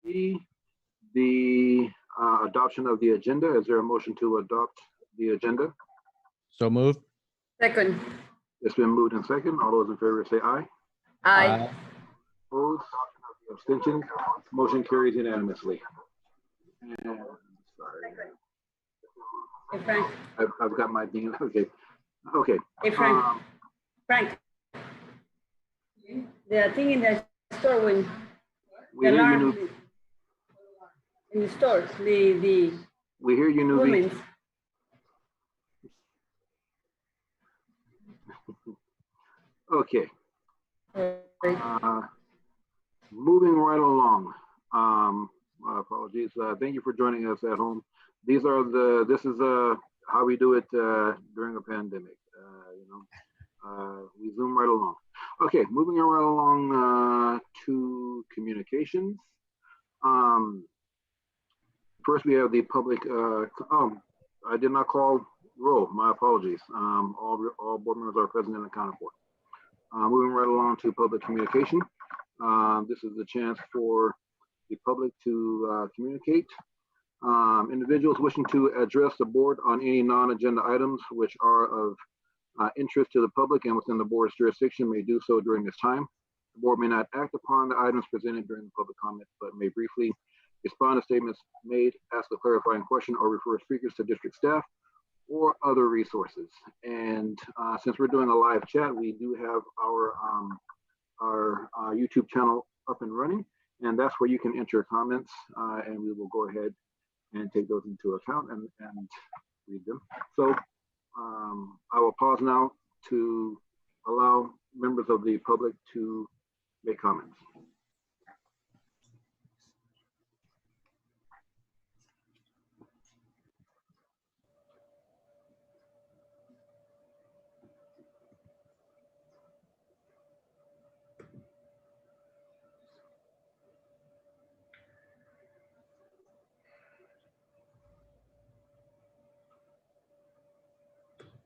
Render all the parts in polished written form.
B, the adoption of the agenda. Is there a motion to adopt the agenda? So moved. Second. It's been moved and second. All those in favor say aye. Aye. Opposed? Abstentions? Motion carries unanimously. And, sorry. Hey, Frank. I've got my thing. Okay. Okay. Hey, Frank. Frank. The thing in the store when We hear you, Nubi. in the store, the We hear you, Nubi. women's. Okay. Moving right along. My apologies. Thank you for joining us at home. This is how we do it during a pandemic. We zoom right along. Okay, moving right along to communications. First, we have the public. I did not call roll. My apologies. All board members are present and accounted for. Moving right along to public communication. This is the chance for the public to communicate. Individuals wishing to address the board on any non-agenda items which are of interest to the public and within the board's jurisdiction may do so during this time. The board may not act upon the items presented during the public comment, but may briefly respond to statements made, ask a clarifying question, or refer speakers to district staff or other resources. And since we're doing a live chat, we do have our YouTube channel up and running, and that's where you can enter comments, and we will go ahead and take those into account and read them. So I will pause now to allow members of the public to make comments.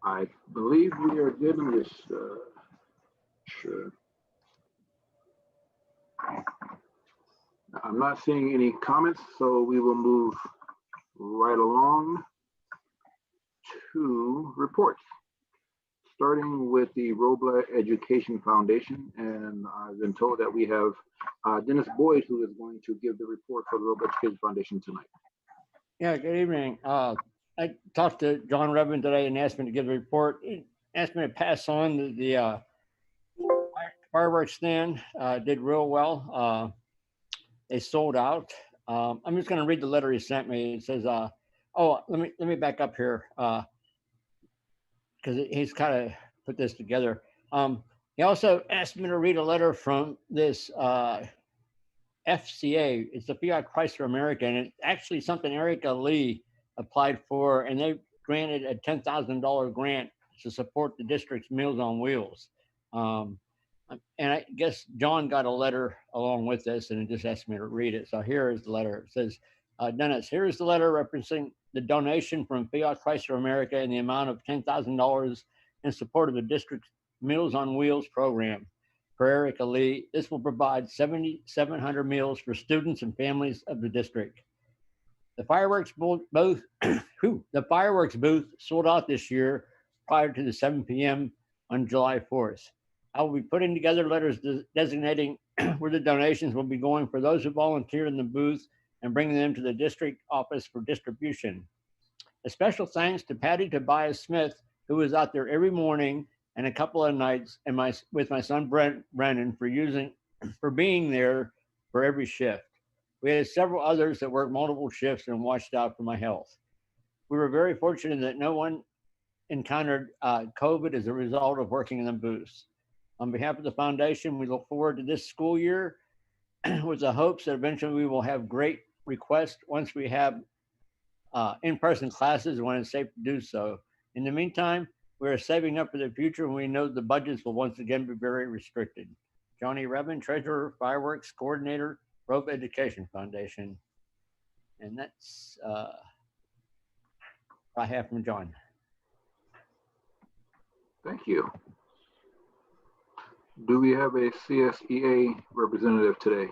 I believe we are good in this. Sure. I'm not seeing any comments, so we will move right along to reports. Starting with the Robla Education Foundation, and I've been told that we have Dennis Boyd, who is going to give the report for the Robla Education Foundation tonight. Yeah, good evening. I talked to John Revin today and asked me to give a report. He asked me to pass on the fireworks stand. Did real well. They sold out. I'm just going to read the letter he sent me. It says, "Oh, let me back up here because he's kind of put this together." He also asked me to read a letter from this FCA. It's the Fiat Chrysler America, and it's actually something Erica Lee applied for, and they granted a $10,000 grant to support the district's Meals on Wheels. And I guess John got a letter along with this, and it just asked me to read it. So here is the letter. It says, Dennis, here is the letter referencing the donation from Fiat Chrysler America in the amount of $10,000 in support of the district's Meals on Wheels program. For Erica Lee, this will provide 7,700 meals for students and families of the district. The fireworks booth sold out this year prior to the 7 p.m. on July 4th. I will be putting together letters designating where the donations will be going for those who volunteer in the booth and bringing them to the district office for distribution. A special thanks to Patty Tobias Smith, who is out there every morning and a couple of nights, and with my son Brennan for being there for every shift. We had several others that worked multiple shifts and watched out for my health. We were very fortunate that no one encountered COVID as a result of working in the booths. On behalf of the foundation, we look forward to this school year with the hopes that eventually we will have great requests once we have in-person classes when it's safe to do so. In the meantime, we are saving up for the future, and we know the budgets will once again be very restricted. Johnny Revin, Treasurer, Fireworks Coordinator, Roble Education Foundation. And that's I have from John. Thank you. Do we have a CSEA representative today?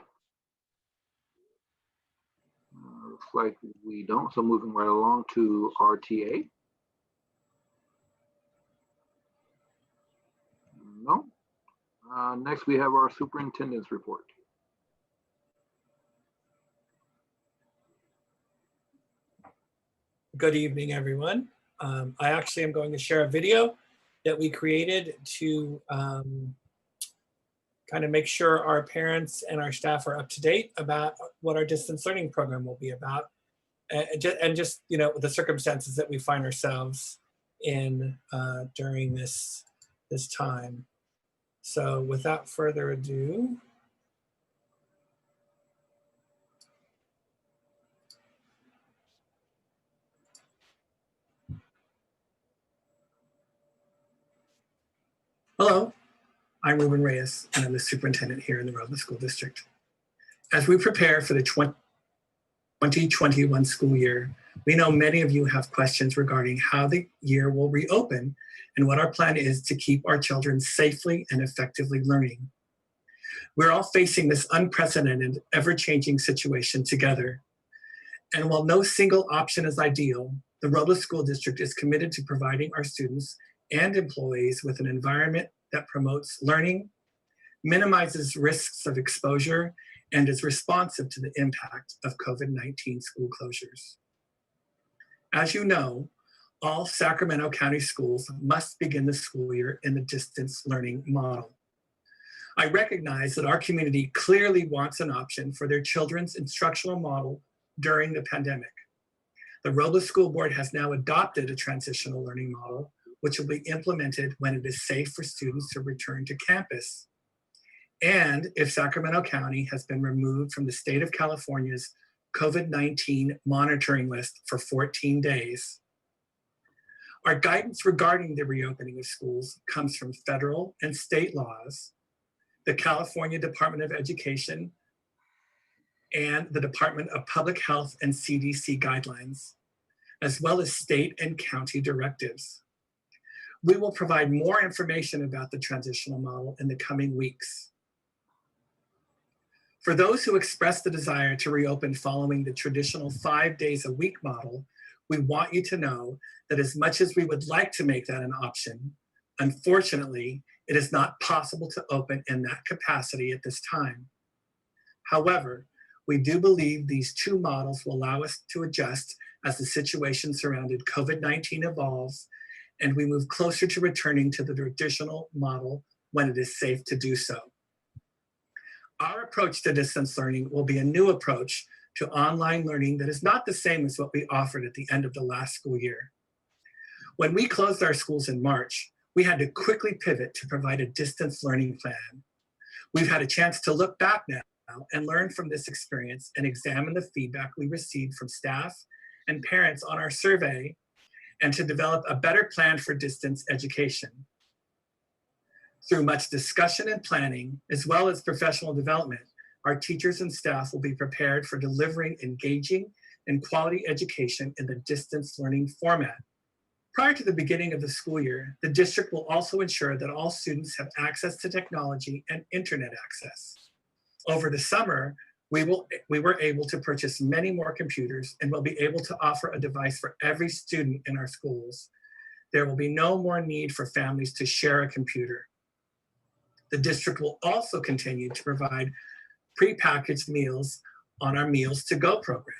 Looks like we don't, so moving right along to RTA. No. Next, we have our superintendent's report. Good evening, everyone. I actually am going to share a video that we created to kind of make sure our parents and our staff are up to date about what our distance learning program will be about, and just, you know, the circumstances that we find ourselves in during this time. So without further ado, hello, I'm Ruben Reyes, and I'm the superintendent here in the Robla School District. As we prepare for the 2021 school year, we know many of you have questions regarding how the year will reopen and what our plan is to keep our children safely and effectively learning. We're all facing this unprecedented, ever-changing situation together. And while no single option is ideal, the Robla School District is committed to providing our students and employees with an environment that promotes learning, minimizes risks of exposure, and is responsive to the impact of COVID-19 school closures. As you know, all Sacramento County schools must begin the school year in the distance learning model. I recognize that our community clearly wants an option for their children's instructional model during the pandemic. The Robla School Board has now adopted a transitional learning model, which will be implemented when it is safe for students to return to campus. And if Sacramento County has been removed from the state of California's COVID-19 monitoring list for 14 days. Our guidance regarding the reopening of schools comes from federal and state laws, the California Department of Education, and the Department of Public Health and CDC guidelines, as well as state and county directives. We will provide more information about the transitional model in the coming weeks. For those who express the desire to reopen following the traditional 5 days a week model, we want you to know that as much as we would like to make that an option, unfortunately, it is not possible to open in that capacity at this time. However, we do believe these two models will allow us to adjust as the situation surrounding COVID-19 evolves and we move closer to returning to the traditional model when it is safe to do so. Our approach to distance learning will be a new approach to online learning that is not the same as what we offered at the end of the last school year. When we closed our schools in March, we had to quickly pivot to provide a distance learning plan. We've had a chance to look back now and learn from this experience and examine the feedback we received from staff and parents on our survey and to develop a better plan for distance education. Through much discussion and planning, as well as professional development, our teachers and staff will be prepared for delivering engaging and quality education in the distance learning format. Prior to the beginning of the school year, the district will also ensure that all students have access to technology and internet access. Over the summer, we were able to purchase many more computers and will be able to offer a device for every student in our schools. There will be no more need for families to share a computer. The district will also continue to provide prepackaged meals on our Meals to Go program.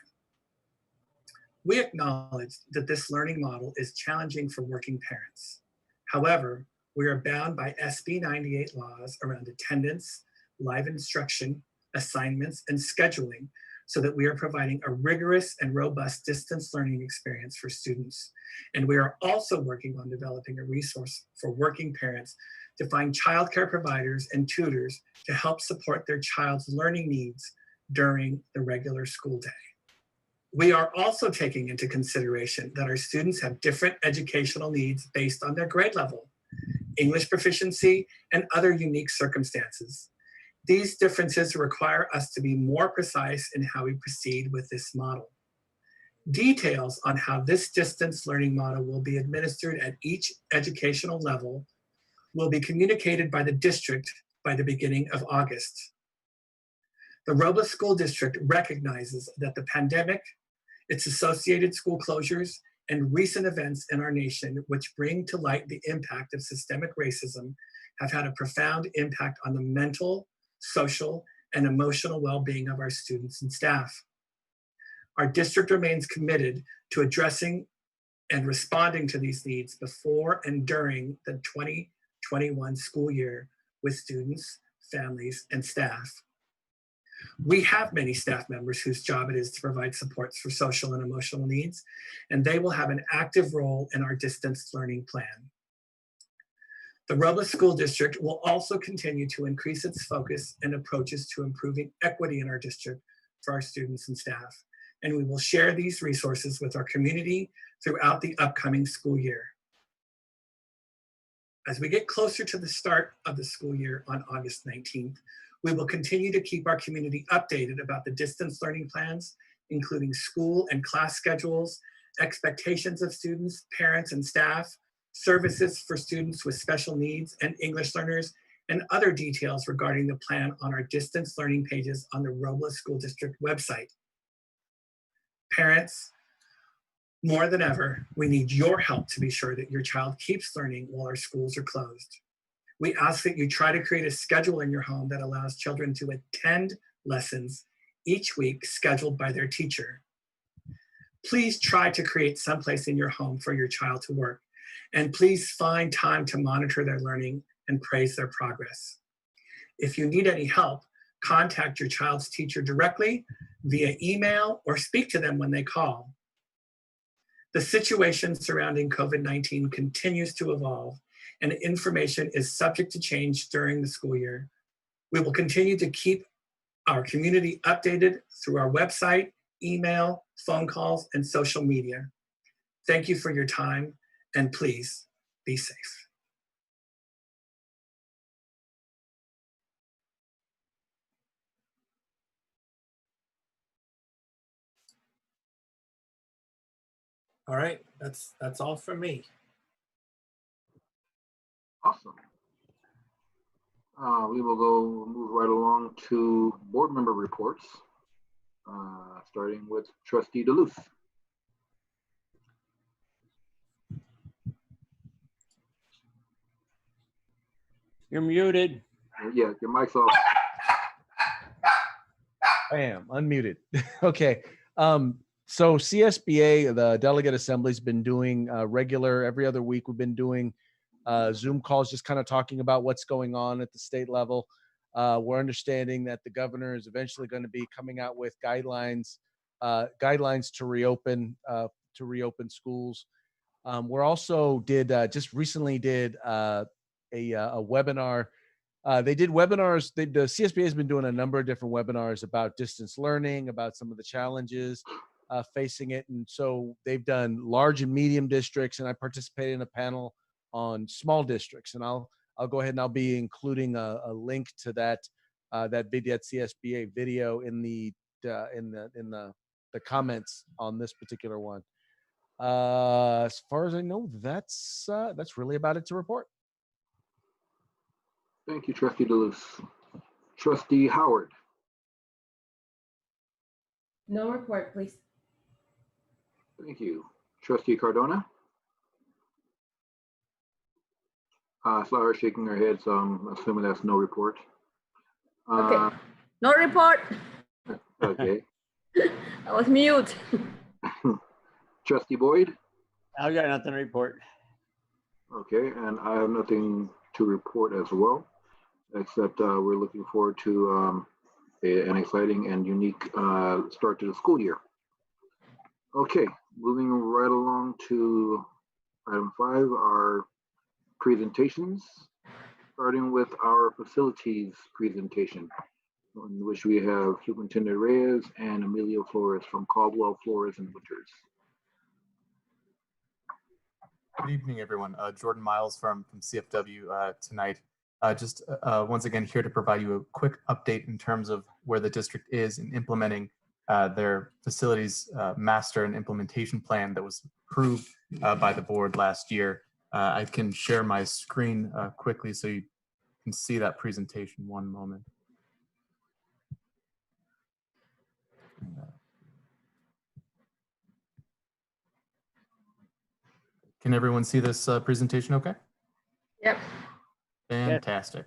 We acknowledge that this learning model is challenging for working parents. However, we are bound by SB 98 laws around attendance, live instruction, assignments, and scheduling so that we are providing a rigorous and robust distance learning experience for students. And we are also working on developing a resource for working parents to find childcare providers and tutors to help support their child's learning needs during the regular school day. We are also taking into consideration that our students have different educational needs based on their grade level, English proficiency, and other unique circumstances. These differences require us to be more precise in how we proceed with this model. Details on how this distance learning model will be administered at each educational level will be communicated by the district by the beginning of August. The Robla School District recognizes that the pandemic, its associated school closures, and recent events in our nation, which bring to light the impact of systemic racism, have had a profound impact on the mental, social, and emotional well-being of our students and staff. Our district remains committed to addressing and responding to these needs before and during the 2021 school year with students, families, and staff. We have many staff members whose job it is to provide supports for social and emotional needs, and they will have an active role in our distance learning plan. The Robla School District will also continue to increase its focus and approaches to improving equity in our district for our students and staff, and we will share these resources with our community throughout the upcoming school year. As we get closer to the start of the school year on August 19th, we will continue to keep our community updated about the distance learning plans, including school and class schedules, expectations of students, parents, and staff, services for students with special needs and English learners, and other details regarding the plan on our distance learning pages on the Roble School District website. Parents, more than ever, we need your help to be sure that your child keeps learning while our schools are closed. We ask that you try to create a schedule in your home that allows children to attend lessons each week scheduled by their teacher. Please try to create someplace in your home for your child to work, and please find time to monitor their learning and praise their progress. If you need any help, contact your child's teacher directly via email or speak to them when they call. The situation surrounding COVID-19 continues to evolve, and information is subject to change during the school year. We will continue to keep our community updated through our website, email, phone calls, and social media. Thank you for your time, and please be safe. All right, that's all from me. Awesome. We will move right along to board member reports, starting with Trustee Duluth. You're muted. Yeah, your mic's off. I am unmuted. Okay. So CSBA, the Delegate Assembly, has been doing regular every other week. We've been doing Zoom calls, just kind of talking about what's going on at the state level. We're understanding that the governor is eventually going to be coming out with guidelines to reopen schools. We're also just recently did a webinar. They did webinars. The CSBA has been doing a number of different webinars about distance learning, about some of the challenges facing it. And so they've done large and medium districts, and I participated in a panel on small districts. And I'll go ahead and I'll be including a link to that CSBA video in the comments on this particular one. As far as I know, that's really about it to report. Thank you, Trustee Duluth. Trustee Howard. No report, please. Thank you. Trustee Cardona. Flower shaking her head, so I'm assuming that's no report. Okay, no report. Okay. I was mute. Trustee Boyd. I got nothing to report. Okay, and I have nothing to report as well, except we're looking forward to an exciting and unique start to the school year. Okay, moving right along to item 5, our presentations, starting with our facilities presentation, in which we have Superintendent Reyes and Emilio Flores from Caldwell, Flores and Winters. Good evening, everyone. Jordan Miles from CFW tonight. Just once again here to provide you a quick update in terms of where the district is in implementing their facilities master and implementation plan that was approved by the board last year. I can share my screen quickly so you can see that presentation. One moment. Can everyone see this presentation okay? Yep, Fantastic.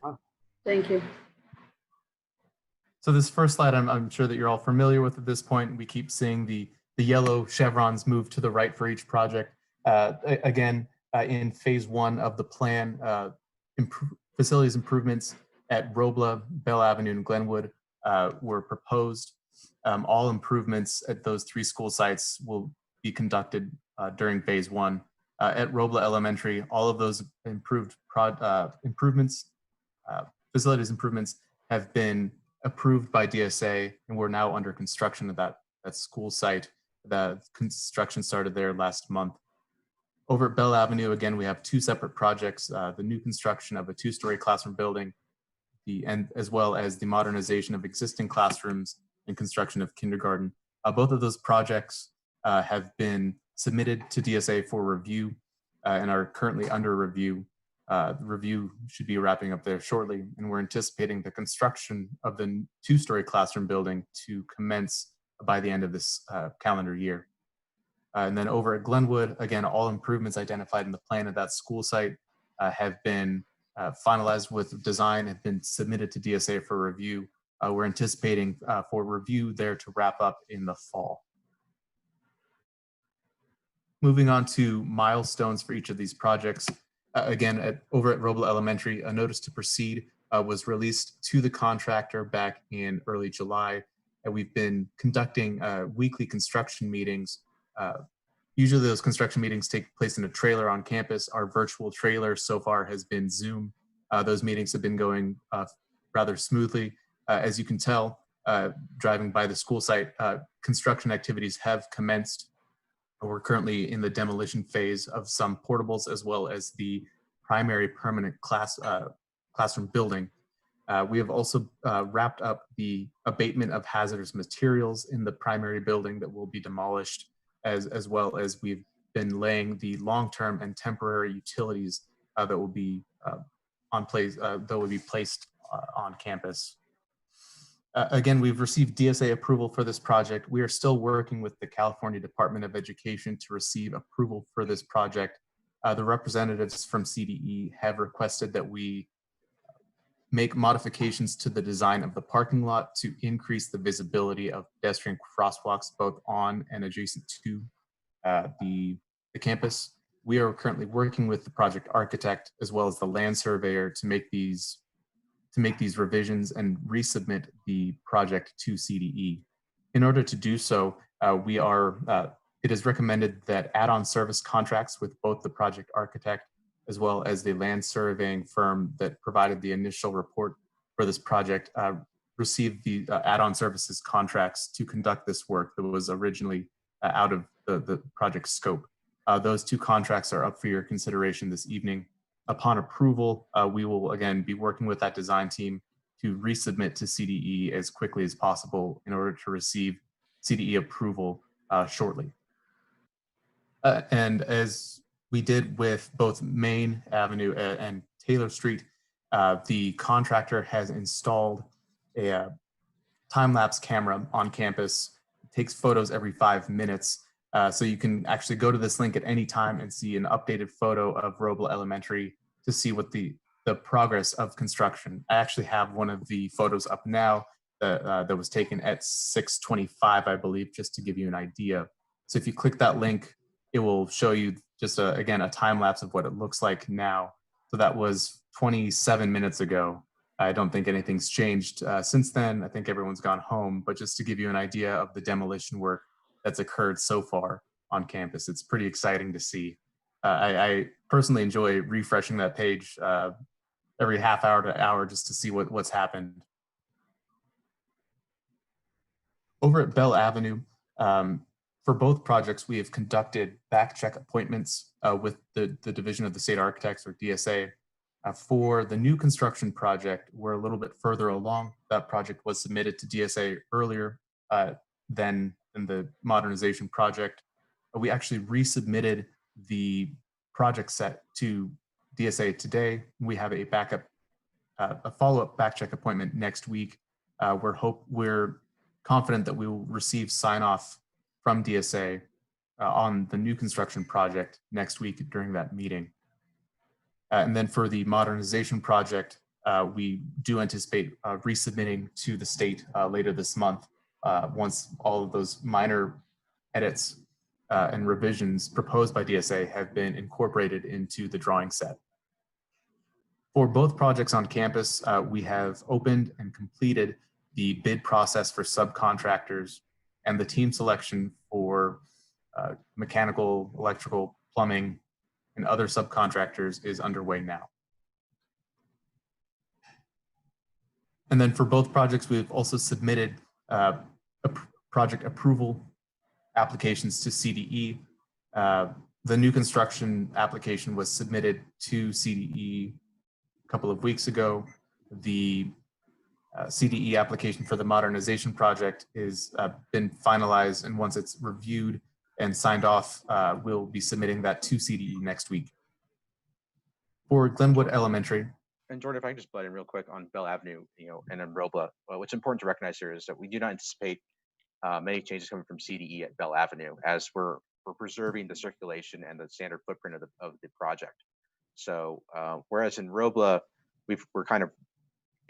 thank you. So this first slide, I'm sure that you're all familiar with at this point. We keep seeing the yellow chevrons move to the right for each project. Again, in phase 1 of the plan, facilities improvements at Robla, Bell Avenue, and Glenwood were proposed. All improvements at those 3 school sites will be conducted during phase 1. At Roble Elementary, all of those facilities improvements have been approved by DSA, and we're now under construction of that school site. The construction started there last month. Over at Bell Avenue, again, we have 2 separate projects, the new construction of a 2-story classroom building, as well as the modernization of existing classrooms and construction of kindergarten. Both of those projects have been submitted to DSA for review and are currently under review. The review should be wrapping up there shortly, and we're anticipating the construction of the 2-story classroom building to commence by the end of this calendar year. And then over at Glenwood, again, all improvements identified in the plan of that school site have been finalized with design, have been submitted to DSA for review. We're anticipating for review there to wrap up in the fall. Moving on to milestones for each of these projects. Again, over at Roble Elementary, a notice to proceed was released to the contractor back in early July. And we've been conducting weekly construction meetings. Usually those construction meetings take place in a trailer on campus. Our virtual trailer so far has been Zoom. Those meetings have been going rather smoothly. As you can tell, driving by the school site, construction activities have commenced. We're currently in the demolition phase of some portables, as well as the primary permanent classroom building. We have also wrapped up the abatement of hazardous materials in the primary building that will be demolished, as well as we've been laying the long-term and temporary utilities that will be placed on campus. Again, we've received DSA approval for this project. We are still working with the California Department of Education to receive approval for this project. The representatives from CDE have requested that we make modifications to the design of the parking lot to increase the visibility of pedestrian crosswalks both on and adjacent to the campus. We are currently working with the project architect as well as the land surveyor to make these revisions and resubmit the project to CDE. In order to do so, it is recommended that add-on service contracts with both the project architect as well as the land surveying firm that provided the initial report for this project receive the add-on services contracts to conduct this work that was originally out of the project scope. Those 2 contracts are up for your consideration this evening. Upon approval, we will again be working with that design team to resubmit to CDE as quickly as possible in order to receive CDE approval shortly. And as we did with both Main Avenue and Taylor Street, the contractor has installed a time-lapse camera on campus. It takes photos every 5 minutes. So you can actually go to this link at any time and see an updated photo of Roble Elementary to see what the progress of construction. I actually have one of the photos up now that was taken at 6:25, I believe, just to give you an idea. So if you click that link, it will show you just again a time lapse of what it looks like now. So that was 27 minutes ago. I don't think anything's changed since then. I think everyone's gone home, but just to give you an idea of the demolition work that's occurred so far on campus, it's pretty exciting to see. I personally enjoy refreshing that page every half hour to hour just to see what's happened. Over at Bell Avenue, for both projects, we have conducted back check appointments with the Division of the State Architects, or DSA. For the new construction project, we're a little bit further along. That project was submitted to DSA earlier than in the modernization project. We actually resubmitted the project set to DSA today. We have a follow-up back check appointment next week. We're confident that we will receive sign-off from DSA on the new construction project next week during that meeting. And then for the modernization project, we do anticipate resubmitting to the state later this month once all of those minor edits and revisions proposed by DSA have been incorporated into the drawing set. For both projects on campus, we have opened and completed the bid process for subcontractors, and the team selection for mechanical, electrical, plumbing, and other subcontractors is underway now. And then for both projects, we've also submitted project approval applications to CDE. The new construction application was submitted to CDE a couple of weeks ago. The CDE application for the modernization project is been finalized, and once it's reviewed and signed off, we'll be submitting that to CDE next week. For Glenwood Elementary. And Jordan, if I can just butt in real quick on Bell Avenue, and then Robla, what's important to recognize here is that we do not anticipate many changes coming from CDE at Bell Avenue, as we're preserving the circulation and the standard footprint of the project. So whereas in Robla, we're kind of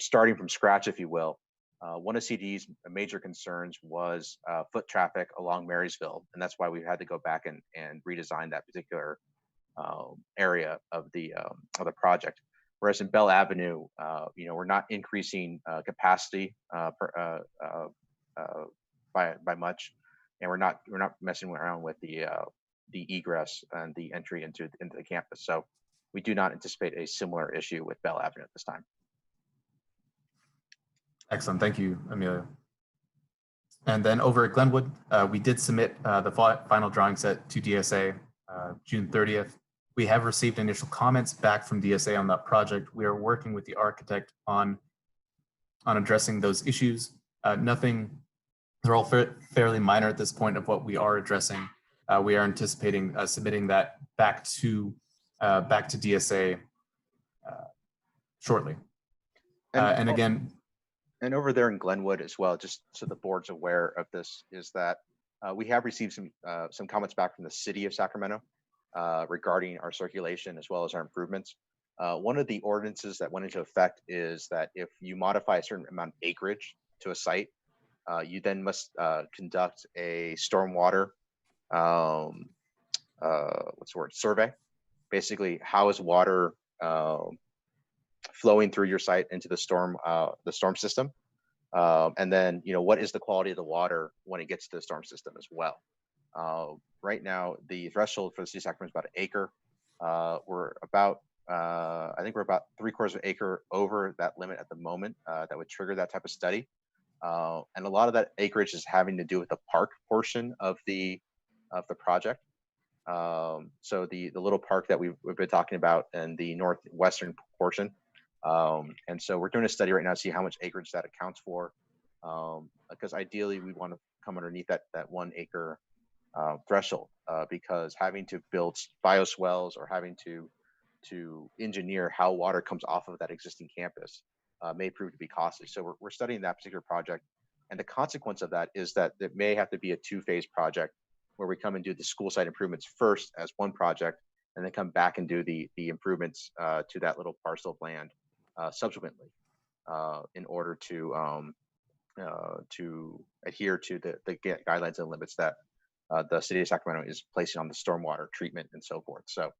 starting from scratch, if you will. One of CDE's major concerns was foot traffic along Marysville, and that's why we had to go back and redesign that particular area of the project. Whereas in Bell Avenue, we're not increasing capacity by much, and we're not messing around with the egress and the entry into the campus. So we do not anticipate a similar issue with Bell Avenue at this time. Excellent, thank you, Amelia. And then over at Glenwood, we did submit the final drawing set to DSA June 30th. We have received initial comments back from DSA on that project. We are working with the architect on addressing those issues. They're all fairly minor at this point of what we are addressing. We are anticipating submitting that back to DSA shortly. And again, and over there in Glenwood as well, just so the board's aware of this, is that we have received some comments back from the city of Sacramento regarding our circulation as well as our improvements. One of the ordinances that went into effect is that if you modify a certain amount of acreage to a site, you then must conduct a stormwater survey. Basically, how is water flowing through your site into the storm system, and then what is the quality of the water when it gets to the storm system as well. Right now, the threshold for the city of Sacramento is about an acre. We're about I think we're about 3/4 of an acre over that limit at the moment. That would trigger that type of study, and a lot of that acreage is having to do with the park portion of the project. So the little park that we've been talking about in the northwestern portion. And so we're doing a study right now to see how much acreage that accounts for, because ideally we want to come underneath that 1 acre threshold, because having to build bioswales or having to engineer how water comes off of that existing campus may prove to be costly. So we're studying that particular project, and the consequence of that is that it may have to be a 2-phase project where we come and do the school site improvements first as one project, and then come back and do the improvements to that little parcel of land subsequently, in order to adhere to the guidelines and limits that the city of Sacramento is placing on the stormwater treatment and so forth. So,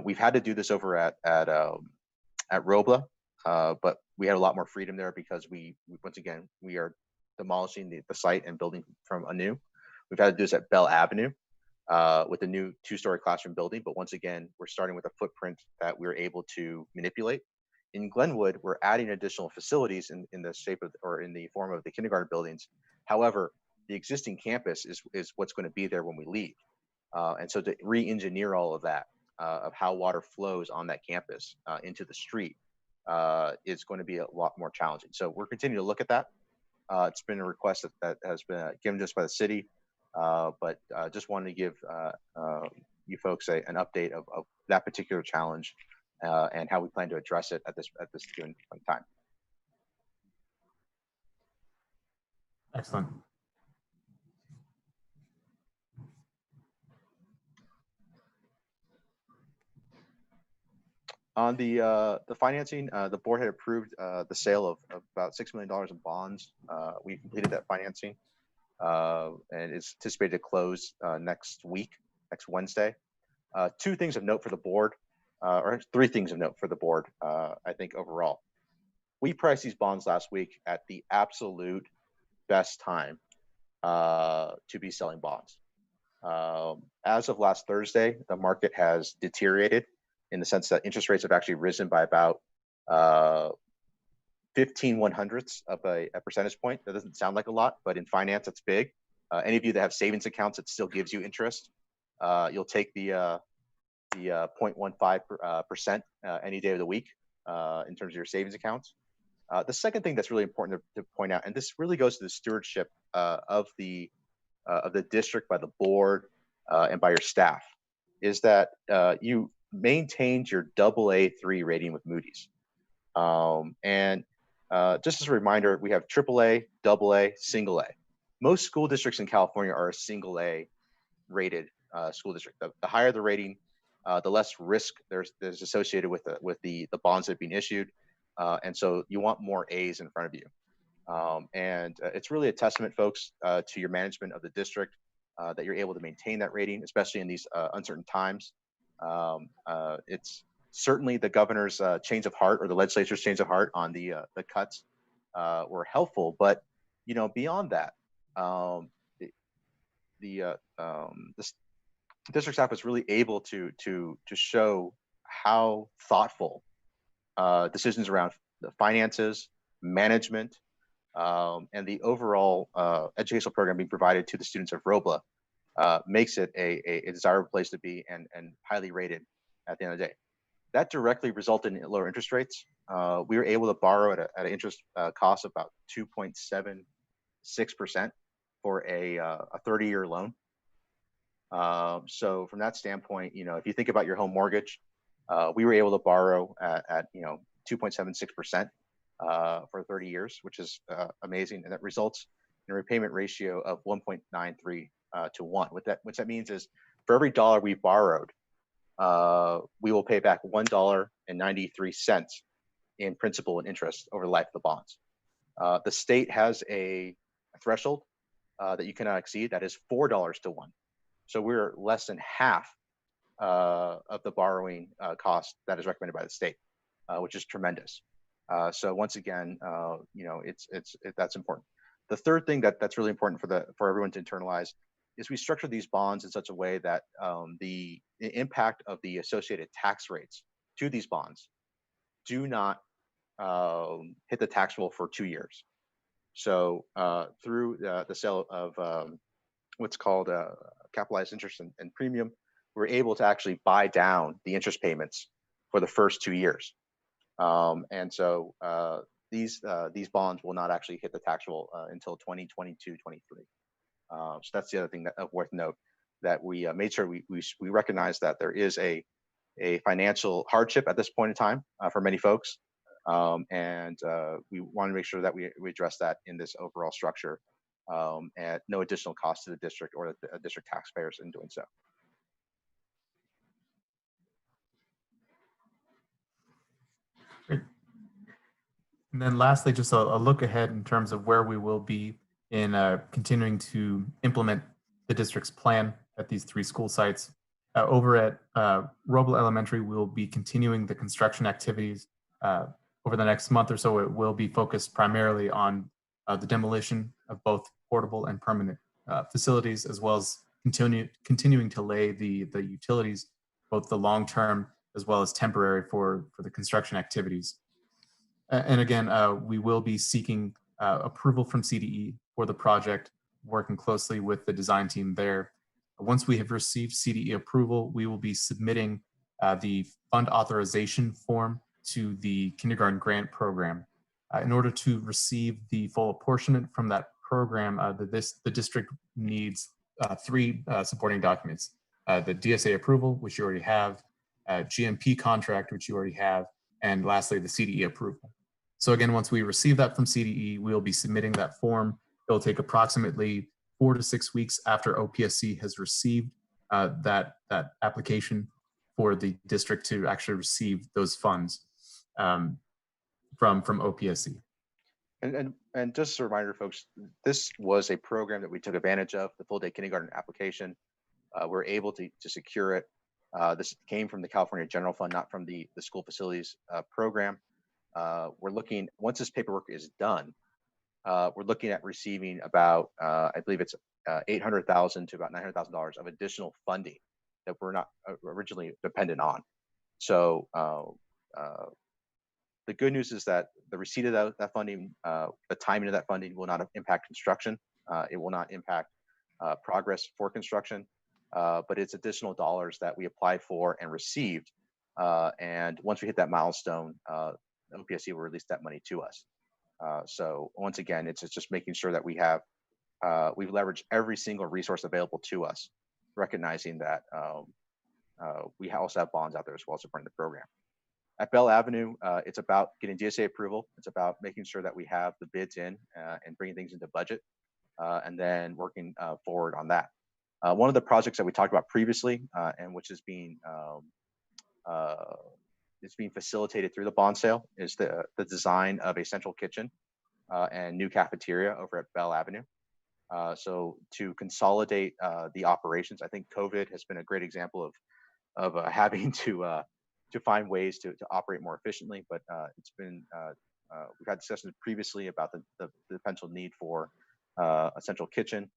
we've had to do this over at Robla, but we had a lot more freedom there because we once again, we are demolishing the site and building from anew. We've had to do this at Bell Avenue with a new 2-story classroom building, but once again, we're starting with a footprint that we're able to manipulate. In Glenwood, we're adding additional facilities in the shape of, or in the form of, the kindergarten buildings. However, the existing campus is what's going to be there when we leave. And so to re-engineer all of that, of how water flows on that campus into the street, is going to be a lot more challenging. So we're continuing to look at that. It's been a request that has been given to us by the city, but just wanted to give you folks an update of that particular challenge and how we plan to address it at this given time. Excellent. On the financing, the board had approved the sale of about $6 million in bonds. We completed that financing, and it's anticipated to close next week, next Wednesday. Two things of note for the board, or three things of note for the board, I think overall. We priced these bonds last week at the absolute best time to be selling bonds. As of last Thursday, the market has deteriorated in the sense that interest rates have actually risen by about 15/100ths of a percentage point. That doesn't sound like a lot, but in finance, it's big. Any of you that have savings accounts, it still gives you interest. You'll take the 0.15% any day of the week in terms of your savings accounts. The second thing that's really important to point out, and this really goes to the stewardship of the district by the board and by your staff, is that you maintained your AA3 rating with Moody's. And just as a reminder, we have AAA, AA, single A. Most school districts in California are a single A rated school district. The higher the rating, the less risk there's associated with the bonds that are being issued. And so you want more A's in front of you. And it's really a testament, folks, to your management of the district that you're able to maintain that rating, especially in these uncertain times. It's certainly the governor's change of heart, or the legislature's change of heart on the cuts were helpful, but beyond that, the district staff was really able to show how thoughtful decisions around the finances, management, and the overall educational program being provided to the students of Robla makes it a desirable place to be and highly rated at the end of the day. That directly resulted in lower interest rates. We were able to borrow at an interest cost of about 2.76% for a 30-year loan. So from that standpoint, if you think about your home mortgage, we were able to borrow at 2.76% for 30 years, which is amazing, and that results in a repayment ratio of 1.93 to 1. Which that means is for every dollar we borrowed, we will pay back $1.93 in principal and interest over the life of the bonds. The state has a threshold that you cannot exceed, that is $4 to 1. So we're less than half of the borrowing cost that is recommended by the state, which is tremendous. So once again, that's important. The third thing that's really important for everyone to internalize is we structure these bonds in such a way that the impact of the associated tax rates to these bonds do not hit the tax roll for 2 years. So through the sale of what's called capitalized interest and premium, we're able to actually buy down the interest payments for the first 2 years. And so these bonds will not actually hit the tax roll until 2022, 23. So that's the other thing of worth note, that we made sure we recognize that there is a financial hardship at this point in time for many folks. And we want to make sure that we address that in this overall structure at no additional cost to the district or the district taxpayers in doing so. Great. And then lastly, just a look ahead in terms of where we will be in continuing to implement the district's plan at these 3 school sites. Over at Roble Elementary, we will be continuing the construction activities over the next month or so. It will be focused primarily on the demolition of both portable and permanent facilities, as well as continuing to lay the utilities, both the long-term as well as temporary for the construction activities. And again, we will be seeking approval from CDE for the project, working closely with the design team there. Once we have received CDE approval, we will be submitting the fund authorization form to the kindergarten grant program. In order to receive the full apportionment from that program, the district needs 3 supporting documents: the DSA approval, which you already have, GMP contract, which you already have, and lastly, the CDE approval. So again, once we receive that from CDE, we'll be submitting that form. It'll take approximately 4 to 6 weeks after OPSC has received that application for the district to actually receive those funds from OPSC. And just a reminder, folks, this was a program that we took advantage of, the full day kindergarten application. We're able to secure it. This came from the California General Fund, not from the school facilities program. We're looking, once this paperwork is done, we're looking at receiving about, I believe it's $800,000 to about $900,000 of additional funding that we're not originally dependent on. So the good news is that the receipt of that funding, the timing of that funding will not impact construction. It will not impact progress for construction, but it's additional dollars that we applied for and received. And once we hit that milestone, OPSC will release that money to us. So once again, it's just making sure that we have, we've leveraged every single resource available to us, recognizing that we also have bonds out there as well supporting the program. At Bell Avenue, it's about getting DSA approval. It's about making sure that we have the bids in and bringing things into budget, and then working forward on that. One of the projects that we talked about previously, and which is being facilitated through the bond sale, is the design of a central kitchen and new cafeteria over at Bell Avenue. So to consolidate the operations, I think COVID has been a great example of having to find ways to operate more efficiently. But it's been we've had discussions previously about the potential need for a central kitchen,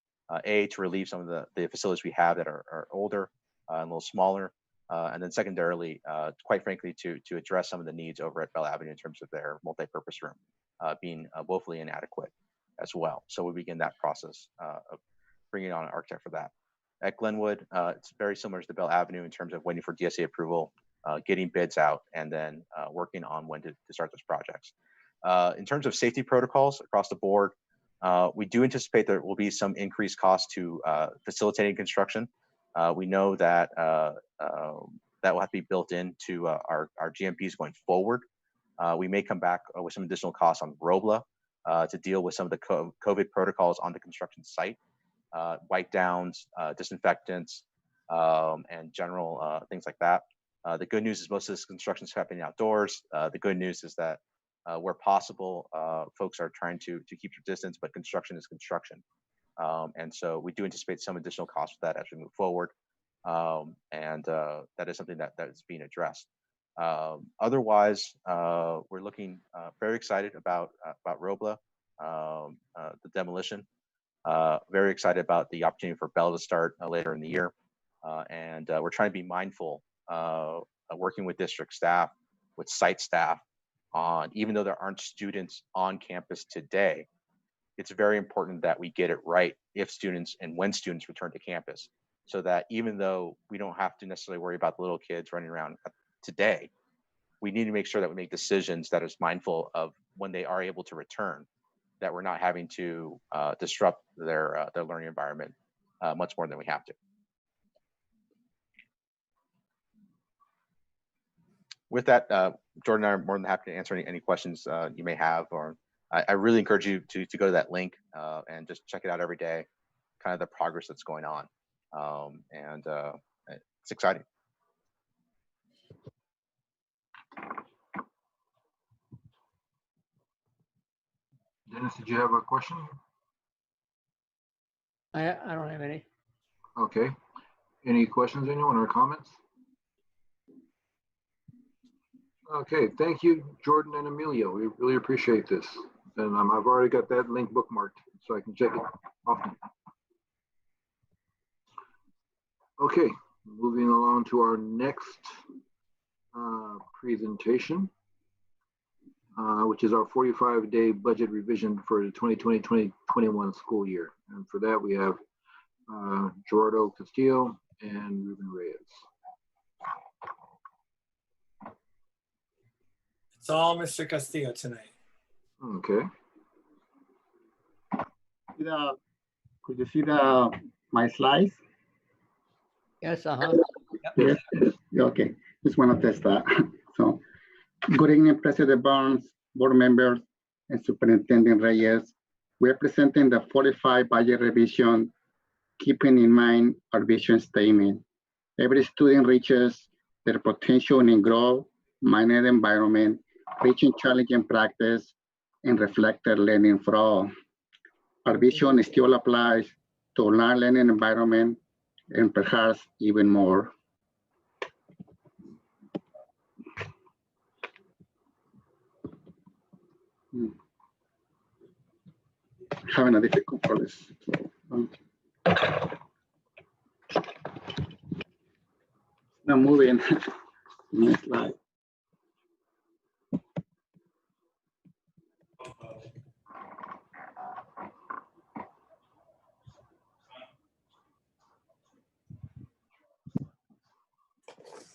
to relieve some of the facilities we have that are older and a little smaller, and then secondarily, quite frankly, to address some of the needs over at Bell Avenue in terms of their multi-purpose room being woefully inadequate as well. So we begin that process of bringing on an architect for that. At Glenwood, it's very similar to the Bell Avenue in terms of waiting for DSA approval, getting bids out, and then working on when to start those projects. In terms of safety protocols across the board, we do anticipate there will be some increased cost to facilitating construction. We know that that will have to be built into our GMPs going forward. We may come back with some additional costs on Robla to deal with some of the COVID protocols on the construction site, wipe downs, disinfectants, and general things like that. The good news is most of this construction is happening outdoors. The good news is that where possible, folks are trying to keep your distance, but construction is construction. And so we do anticipate some additional costs for that as we move forward. And that is something that is being addressed. Otherwise, we're looking very excited about Robla, the demolition. Very excited about the opportunity for Bell to start later in the year. And we're trying to be mindful working with district staff, with site staff on, even though there aren't students on campus today, it's very important that we get it right if students and when students return to campus, so that even though we don't have to necessarily worry about the little kids running around today, we need to make sure that we make decisions that is mindful of when they are able to return, that we're not having to disrupt their learning environment much more than we have to. With that, Jordan and I are more than happy to answer any questions you may have, or I really encourage you to go to that link and just check it out every day, kind of the progress that's going on. And it's exciting. Dennis, did you have a question? I don't have any. Okay. Any questions, anyone, or comments? Okay, thank you, Jordan and Emilio. We really appreciate this. And I've already got that link bookmarked so I can check it often. Okay, moving along to our next presentation, which is our 45-day budget revision for the 2020-2021 school year. And for that, we have Gerardo Castillo and Ruben Reyes. It's all Mr. Castillo tonight. Okay. Could you see my slides? Yes, uh-huh. Yes. Okay. Just want to test that. So, good evening, President Barnes, board members, and Superintendent Reyes. We're presenting the 45 budget revision, keeping in mind our vision statement. Every student reaches their potential in growth, minor environment, reaching challenging practice, and reflected learning for all. Our vision still applies to online learning environment and perhaps even more. Having a difficult for this. Now moving. Next slide.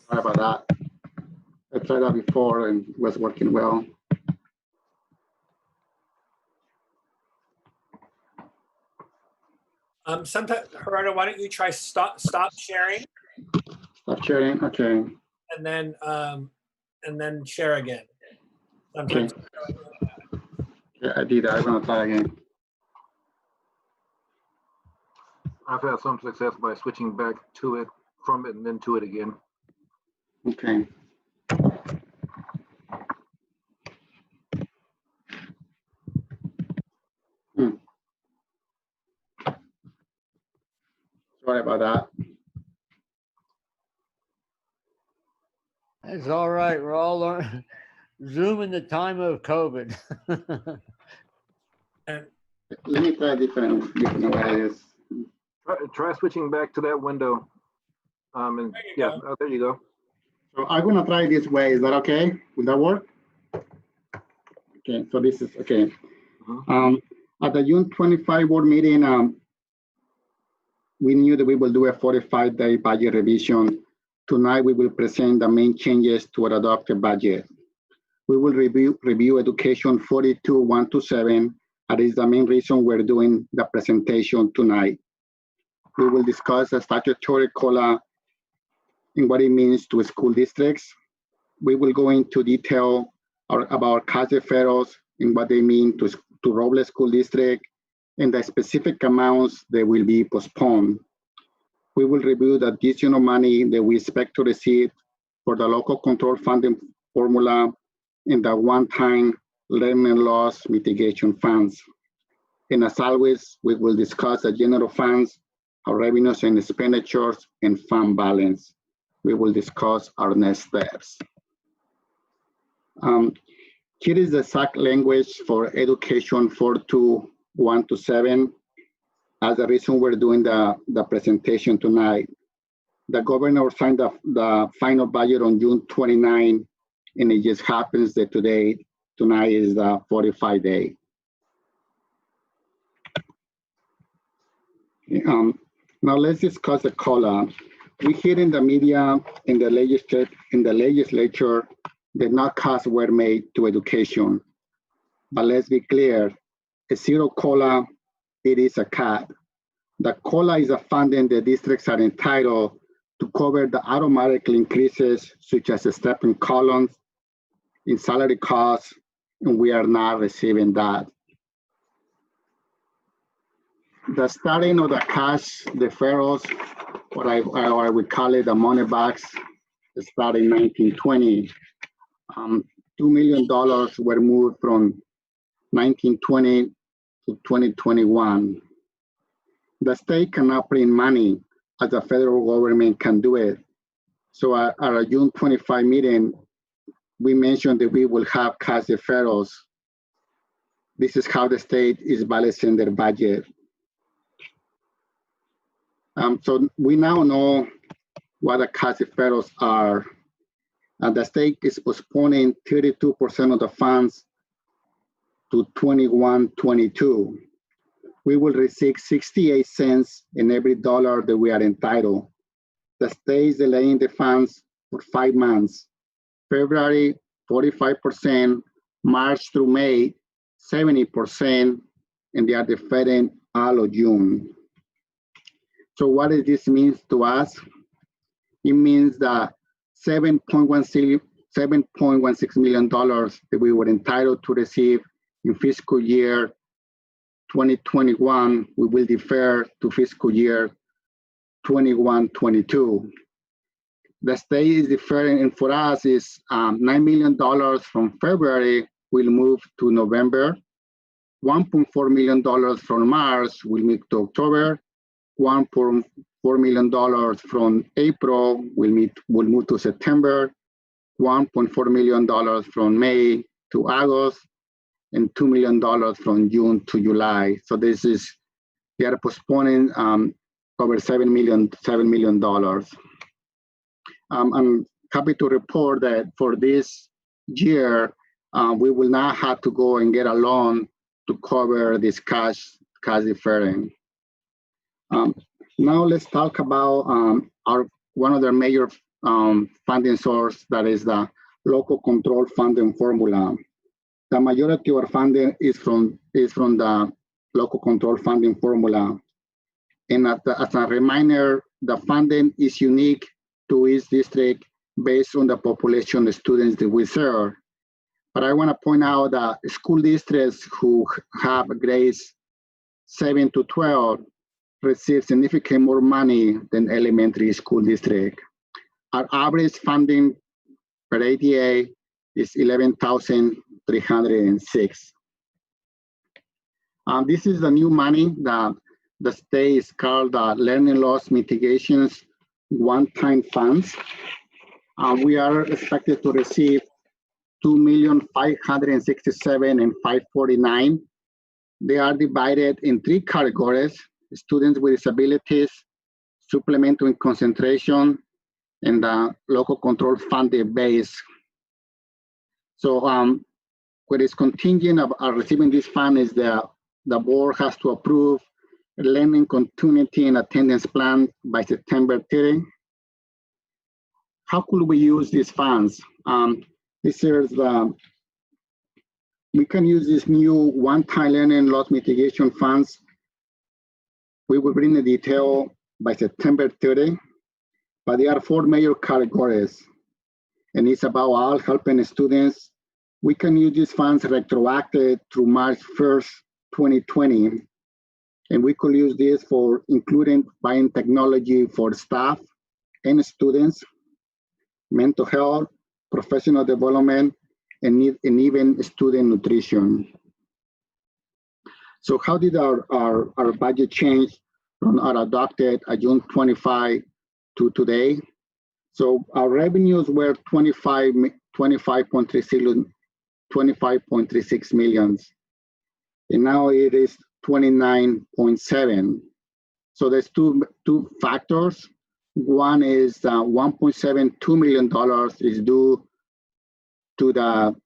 Sorry about that. I tried that before and it was working well. Sometimes, Gerardo, why don't you try stop sharing Stop sharing. Okay. and then share again. Okay. Sometimes. Yeah, I did. I'm gonna try again. I've had some success by switching back to it, from it, and then to it again. Okay. Sorry about that. That's all right. We're all learning. Zoom in the time of COVID. And Let me try different ways. Try switching back to that window. And There you yeah, go. there you go. So I'm gonna try this way. Is that okay? Will that work? Okay, so this is okay. At the June 25 board meeting, we knew that we will do a 45-day budget revision. Tonight, we will present the main changes to our adopted budget. We will review education 42-127. That is the main reason we're doing the presentation tonight. We will discuss the statutory COLA and what it means to school districts. We will go into detail about cash deferrals and what they mean to Roble School District and the specific amounts that will be postponed. We will review the additional money that we expect to receive for the local control funding formula and the one-time learning loss mitigation funds. And as always, we will discuss the general funds, our revenues and expenditures, and fund balance. We will discuss our next steps. Here is the exact language for education 42-127. As the reason we're doing the presentation tonight. The governor signed the final budget on June 29, and it just happens that tonight is the 45-day. Now let's discuss the COLA. We hear in the media, in the legislature, that no cuts were made to education. But let's be clear, a zero COLA, it is a cap. The COLA is a funding the districts are entitled to cover the automatic increases, such as a step in columns, in salary costs, and we are not receiving that. The starting of the cash deferrals, what I would call it the money box, starting 1920. $2 million were moved from 1920 to 2021. The state cannot print money as the federal government can do it. So at our June 25 meeting, we mentioned that we will have cash deferrals. This is how the state is balancing their budget. So we now know what the cash deferrals are. The state is postponing 32% of the funds to 21-22. We will receive 68 cents in every dollar that we are entitled. The state is delaying the funds for 5 months. February, 45%, March through May, 70%, and they are deferring all of June. So what does this mean to us? It means that $7.16 million that we were entitled to receive in fiscal year 2021, we will defer to fiscal year 21-22. the state is different, and for us is $9 million from February will move to November, $1.4 million from March will move to October, $1.4 million from April will move to September, $1.4 million from May to August, and $2 million from June to July. So this is, they are postponing over $7 million. I'm happy to report that for this year, we will not have to go and get a loan to cover this cash deferring. Now let's talk about one of the major funding source, that is the local control funding formula. The majority of our funding is from the local control funding formula. And as a reminder, the funding is unique to each district based on the population of students that we serve. But I want to point out that school districts who have grades 7 to 12 receive significantly more money than elementary school district. Our average funding per ADA is $11,306. This is the new money that the state is called Learning Loss Mitigations One-Time Funds. We are expected to receive $2,567,549. They are divided in 3 categories: students with disabilities, supplemental and concentration, and the local control funded base. So what is contingent of receiving this fund is the board has to approve a learning continuity and attendance plan by September 30. How could we use these funds? We can use this new one-time learning loss mitigation funds. We will bring the detail by September 30, but there are 4 major categories, and it's about all helping students. We can use these funds retroactive through March 1st, 2020, and we could use this for including buying technology for staff and students, mental health, professional development, and even student nutrition. So how did our budget change from our adopted June 25 to today? So our revenues were 25.36 million, and now it is 29.7. So there's two factors. One is $1.72 million is due to the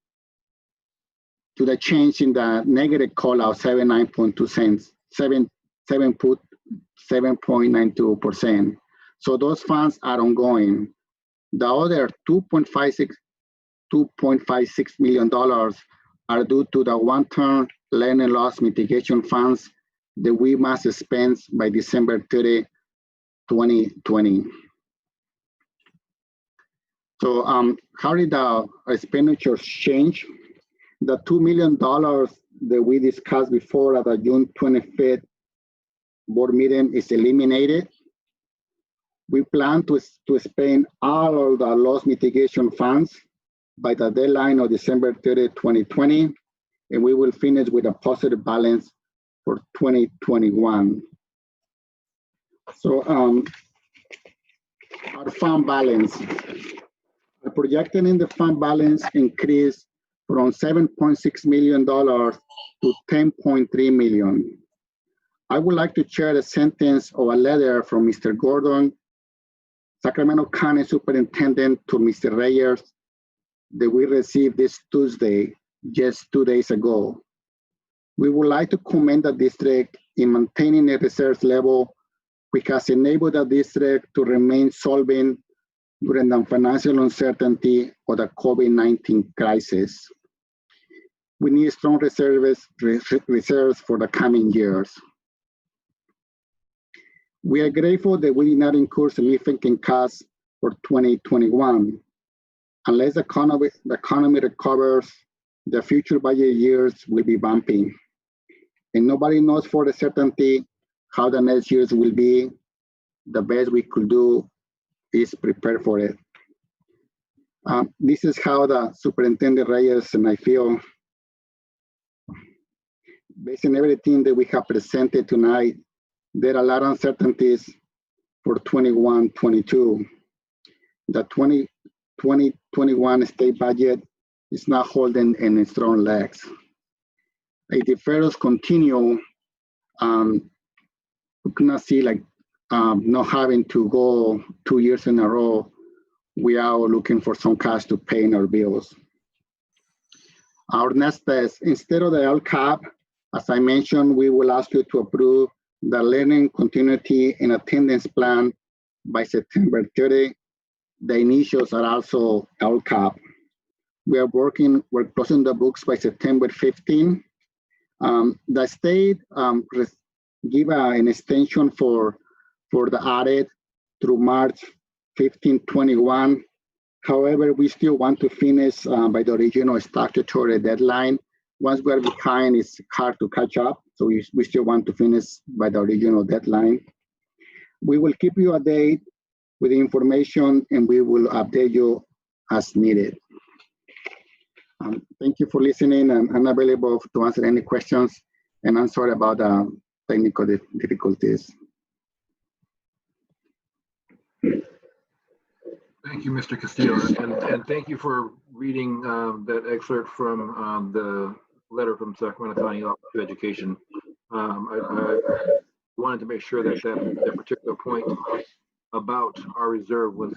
change in the negative call out 7.92%. So those funds are ongoing. The other $2.56 million are due to the one-term learning loss mitigation funds that we must spend by December 30, 2020. So how did the expenditures change? The $2 million that we discussed before at the June 25th board meeting is eliminated. We plan to spend all of the loss mitigation funds by the deadline of December 30, 2020, and we will finish with a positive balance for 2021. So our fund balance, the projected in the fund balance increased from $7.6 million to $10.3 million. I would like to share a sentence or a letter from Mr. Gordon, Sacramento County Superintendent, to Mr. Reyes that we received this Tuesday, just 2 days ago. We would like to commend the district in maintaining a reserve level, which has enabled the district to remain solvent during the financial uncertainty of the COVID-19 crisis. We need strong reserves for the coming years. We are grateful that we did not incur significant costs for 2021. Unless the economy recovers, the future budget years will be bumpy. And nobody knows for the certainty how the next years will be. The best we could do is prepare for it. This is how the Superintendent Reyes and I feel. Based on everything that we have presented tonight, there are a lot of uncertainties for 21-22. The 2021 state budget is not holding any strong legs. If the deferrals continue, we cannot see like not having to go 2 years in a row. We are looking for some cash to pay in our bills. Our next test, instead of the LCAP, as I mentioned, we will ask you to approve the learning continuity and attendance plan by September 30. The initials are also LCAP. We're closing the books by September 15. The state give an extension for the audit through March 15, 21. However, we still want to finish by the original statutory deadline. Once we're behind, it's hard to catch up. So we still want to finish by the original deadline. We will keep you updated with the information and we will update you as needed. Thank you for listening, and I'm available to answer any questions. And I'm sorry about the technical difficulties. Thank you, Mr. Castillo, and thank you for reading that excerpt from the letter from Sacramento County Office of Education. I wanted to make sure that that particular point about our reserve was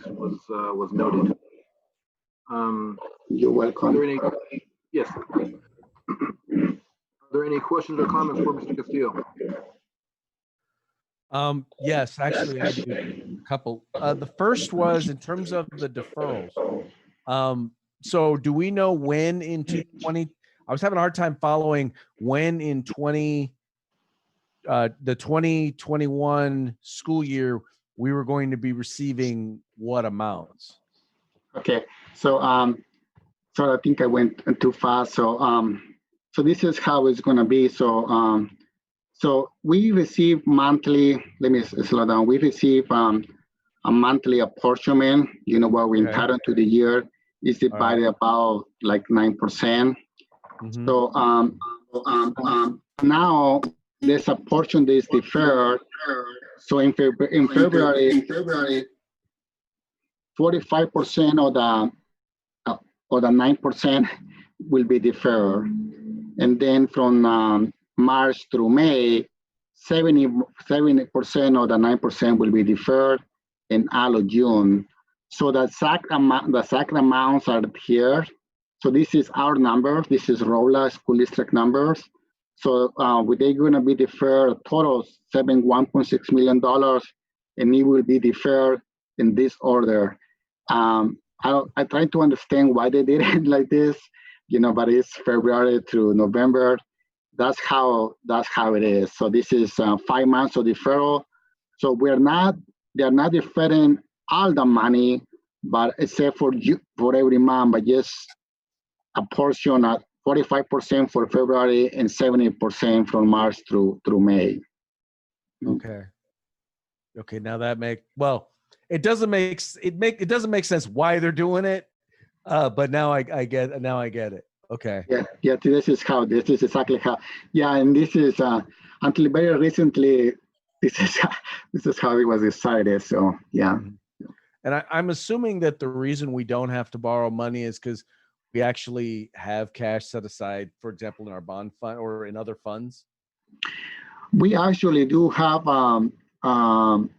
noted. You're welcome. Are there any? Yes. Are there any questions or comments for Mr. Castillo? Yes, actually, I do a couple. The first was in terms of the deferrals. So do we know when in 2020? I was having a hard time following when in the 2021 school year we were going to be receiving what amounts. Okay, so so I think I went too fast. So so this is how it's going to be. So so we receive monthly. Let me slow down. We receive a monthly apportionment. You know what we're entitled to the year is divided about like 9%. Mm-hmm. So now there's a portion that is deferred. So in February, 45% of the 9% will be deferred, and then from March through May, 70% of the 9% will be deferred, and all of June. So the exact amounts are here. So this is our numbers. This is Robla School District numbers. So they're going to be deferred a total of $1.6 million, and it will be deferred in this order. I try to understand why they did it like this, you know, but it's February through November. That's how it is. So this is 5 months of deferral. So they're not deferring all the money, but except for every month, but just a portion at 45% for February and 70% from March through May. Okay. Okay. Now that it doesn't make sense why they're doing it, but now I get it. Okay. Yeah. This is exactly how. Yeah, and this is until very recently. This is how it was decided. So yeah. And I'm assuming that the reason we don't have to borrow money is because we actually have cash set aside, for example, in our bond fund or in other funds. We actually do have a fund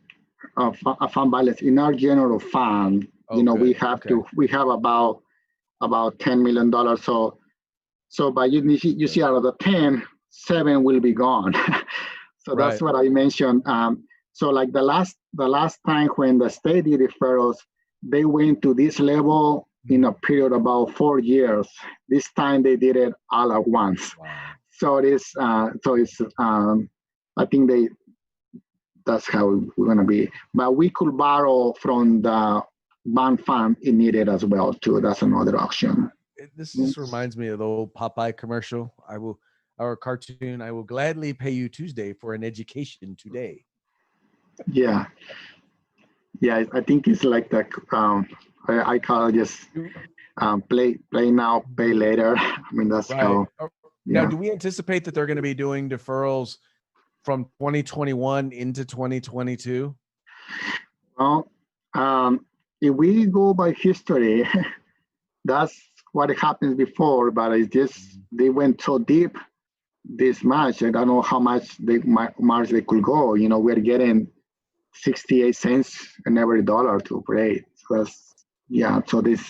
balance in our general fund. Oh, you know, good. we have about $10 million. So but you see out of the 10, 7 will be gone. So that's what I mentioned. So like the last time when the state did referrals, they went to this level in a period about 4 years. This time they did it all at once. Wow. So it's I think that's how we're gonna be. But we could borrow from the bond fund if needed as well too. That's another option. This just reminds me of the old Popeye commercial. Our cartoon, I will gladly pay you Tuesday for an education today. Yeah. I think it's like the I call it just play now, pay later. I mean, that's Right. how, Now, yeah. do we anticipate that they're going to be doing deferrals from 2021 into 2022? Well, if we go by history, that's what happens before, but it's just, they went so deep this much. I don't know how much March they could go. You know, we're getting 68 cents in every dollar to operate. So that's, yeah, so this,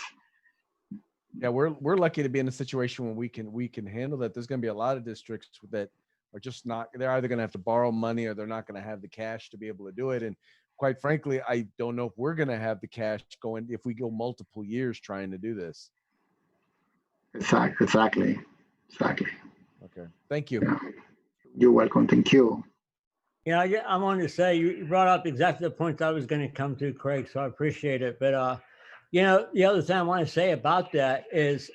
Yeah, we're lucky to be in a situation where we can handle that. There's going to be a lot of districts that are just not, they're either going to have to borrow money or they're not going to have the cash to be able to do it. And quite frankly, I don't know if we're going to have the cash going if we go multiple years trying to do this. exactly. Okay, thank you. Yeah. You're welcome. Thank you. Yeah, I wanted to say you brought up exactly the points I was going to come to, Craig. So I appreciate it. But you know, the other thing I want to say about that is,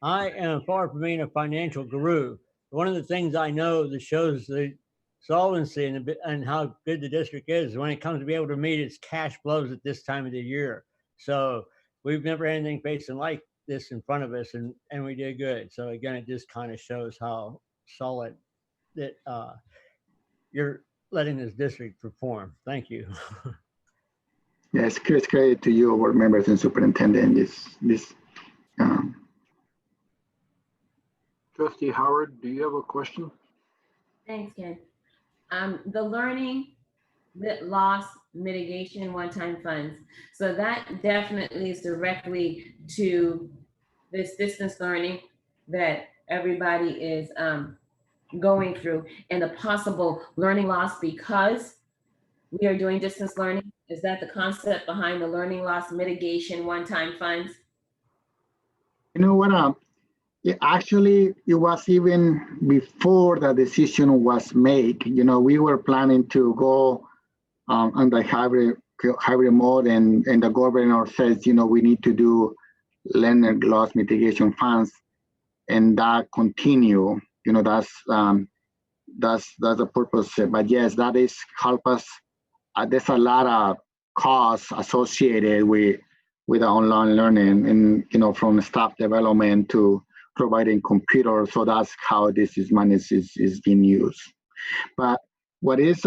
I am far from being a financial guru. One of the things I know that shows the solvency and how good the district is when it comes to be able to meet its cash flows at this time of the year. So we've never had anything facing like this in front of us, and we did good. So again, it just kind of shows how solid that you're letting this district perform. Thank you. Yes, credit to you, board members and superintendent. This Trustee Howard, do you have a question? Thanks, Ken. The learning loss mitigation one-time funds. So that definitely is directly to this distance learning that everybody is going through, and the possible learning loss because we are doing distance learning. Is that the concept behind the learning loss mitigation one-time funds? You know what? It was even before the decision was made. You know, we were planning to go on the hybrid mode, and the governor says, you know, we need to do learning loss mitigation funds, and that continue. You know, that's the purpose. But yes, that is help us. There's a lot of costs associated with the online learning, and you know, from staff development to providing computers. So that's how this is managed, is being used. But what is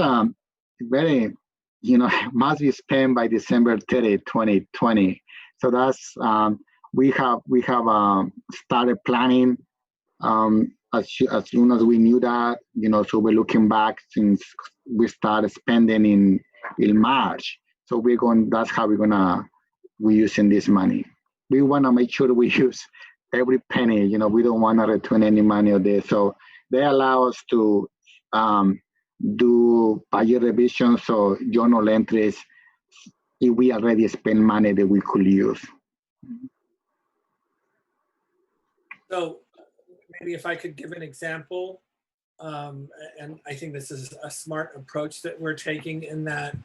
very, you know, must be spent by December 30, 2020. So that's we have started planning as soon as we knew that, you know. So we're looking back since we started spending in March. So that's how we're using this money. We want to make sure we use every penny. You know, we don't want to return any money of this. So they allow us to do budget revisions, so journal entries if we already spend money that we could use. So maybe if I could give an example, and I think this is a smart approach that we're taking in that,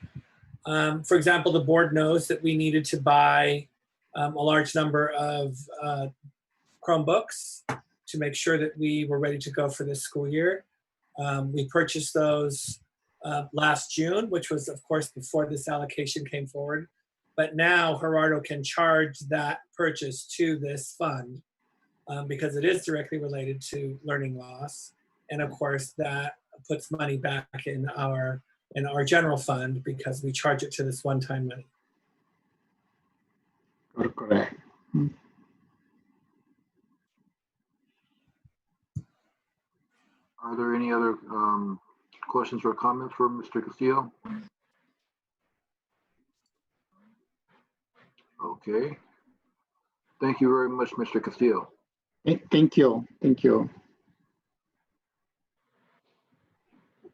for example, the board knows that we needed to buy a large number of Chromebooks to make sure that we were ready to go for this school year. We purchased those last June, which was of course before this allocation came forward. But now Gerardo can charge that purchase to this fund because it is directly related to learning loss. And of course that puts money back in our general fund because we charge it to this one-time money. Correct. Are there any other questions or comments for Mr. Castillo? Okay. Thank you very much, Mr. Castillo. Thank you. Thank you.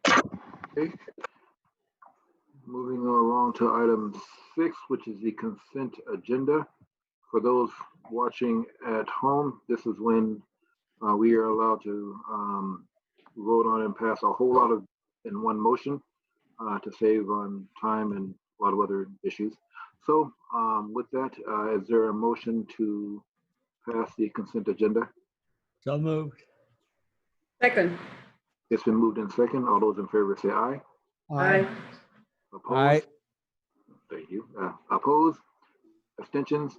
Okay. Moving along to item 6, which is the consent agenda. For those watching at home, this is when we are allowed to vote on and pass a whole lot of in one motion to save on time and a lot of other issues. So with that, is there a motion to pass the consent agenda? So moved. Second. It's been moved in second. All those in favor say aye. Aye. Opposed? Aye. Thank you. Opposed? Abstentions?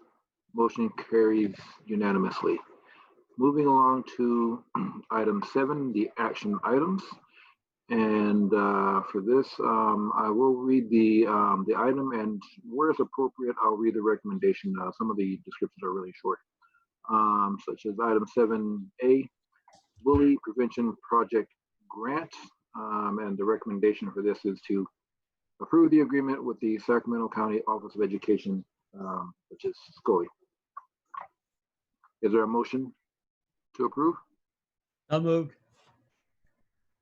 Motion carries unanimously. Moving along to item 7, the action items. And for this, I will read the item, and where it's appropriate, I'll read the recommendation. Some of the descriptions are really short, such as item 7A, bully prevention project grant. And the recommendation for this is to approve the agreement with the Sacramento County Office of Education, which is SCOE. Is there a motion to approve? So moved.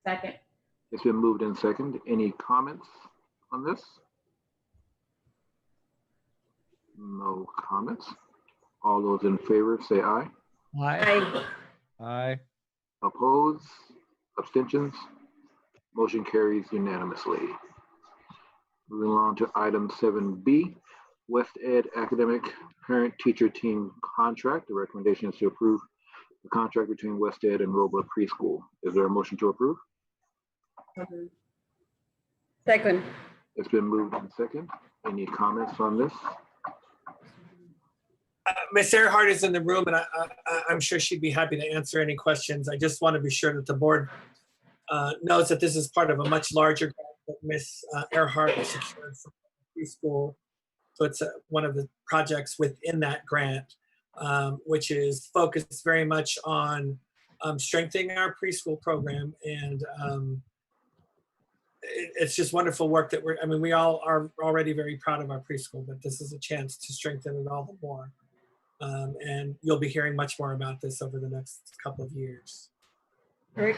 Second. It's been moved in second. Any comments on this? No comments. All those in favor say aye. Aye. Aye. Oppose? Abstentions? Motion carries unanimously. Moving on to item 7B, West Ed Academic Parent Teacher Team Contract. The recommendation is to approve the contract between West Ed and Robla Preschool. Is there a motion to approve? Second. It's been moved in second. Any comments on this? Ms. Earhart is in the room, and I'm sure she'd be happy to answer any questions. I just want to be sure that the board knows that this is part of a much larger grant that Ms. Earhart secured for preschool. So it's one of the projects within that grant, which is focused very much on strengthening our preschool program. And it's just wonderful work that we all are already very proud of our preschool, but this is a chance to strengthen it all the more. And you'll be hearing much more about this over the next couple of years. Rick.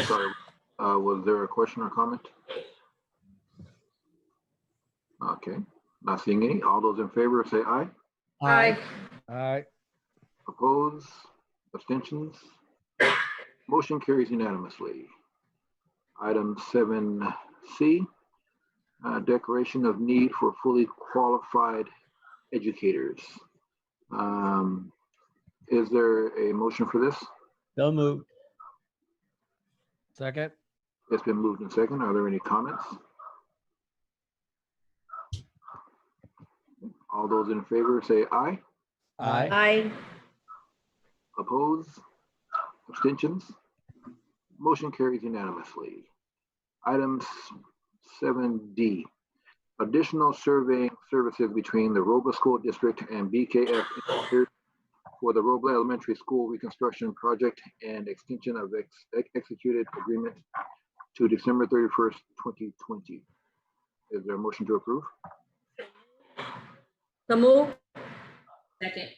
Sorry, was there a question or comment? Okay, not seeing any. All those in favor say aye. Aye. Aye. Oppose? Abstentions? Motion carries unanimously. Item 7C, declaration of need for fully qualified educators. Is there a motion for this? So moved. Second. It's been moved in second. Are there any comments? All those in favor say aye. Aye. Aye. Oppose? Abstentions? Motion carries unanimously. Item 7D, additional surveying services between the Roble School District and BKF for the Roble Elementary School reconstruction project and extension of executed agreement to December 31st, 2020. Is there a motion to approve? So move. Second.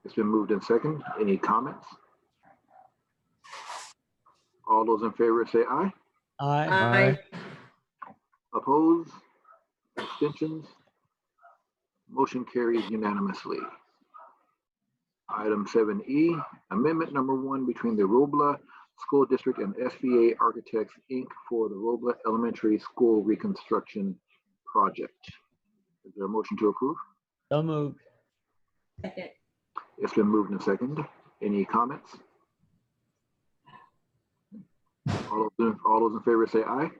It's been moved in second. Any comments? All those in favor say aye. Aye. Aye. Oppose? Abstentions? Motion carries unanimously. Item 7E, amendment number 1 between the Robla School District and SVA Architects, Inc. for the Roble Elementary School reconstruction project. Is there a motion to approve? So moved. Second. It's been moved in second. Any comments? All those in favor say aye.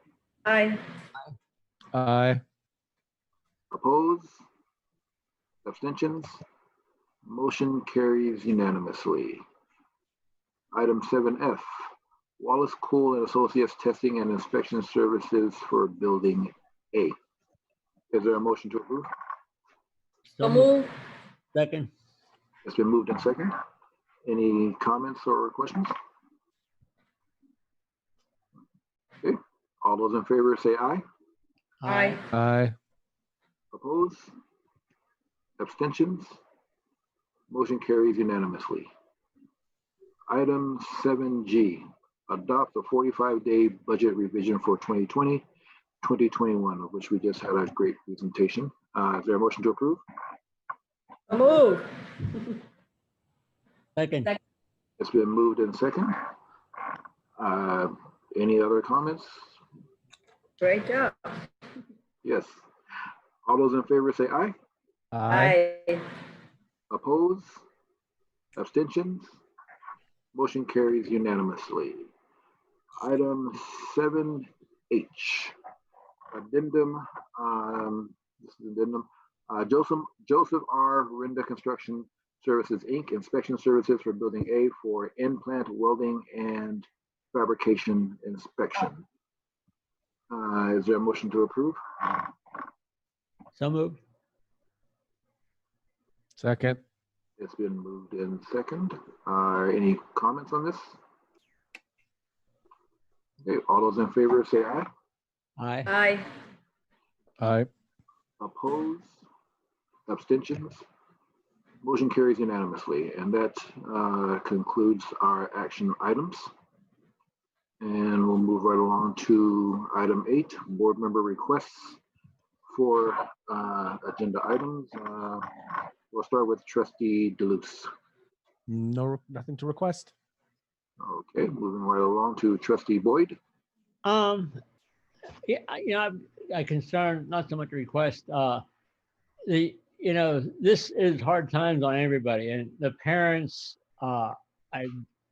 Aye. Aye. Oppose? Abstentions? Motion carries unanimously. Item 7F, Wallace Cool and Associates Testing and Inspection Services for Building A. Is there a motion to approve? So move. Second. It's been moved in second. Any comments or questions? Okay, all those in favor say aye. Aye. Aye. Oppose? Abstentions? Motion carries unanimously. Item 7G, adopt the 45-day budget revision for 2020, 2021, of which we just had a great presentation. Is there a motion to approve? So move. Second. It's been moved in second. Any other comments? Great job. Yes. All those in favor say aye. Aye. Oppose? Abstentions? Motion carries unanimously. Item 7H, addendum this is addendum. Joseph R. Rinda Construction Services, Inc., inspection services for Building A for in-plant welding and fabrication inspection. Is there a motion to approve? So moved. Second. It's been moved in second. Any comments on this? Okay, all those in favor say aye. Aye. Aye. Aye. Opposed? Abstentions? Motion carries unanimously, and that concludes our action items. And we'll move right along to item 8, board member requests for agenda items. We'll start with Trustee Deluse. No, nothing to request. Okay, moving right along to Trustee Boyd. Yeah, I concern, not so much a request. This is hard times on everybody, and the parents. I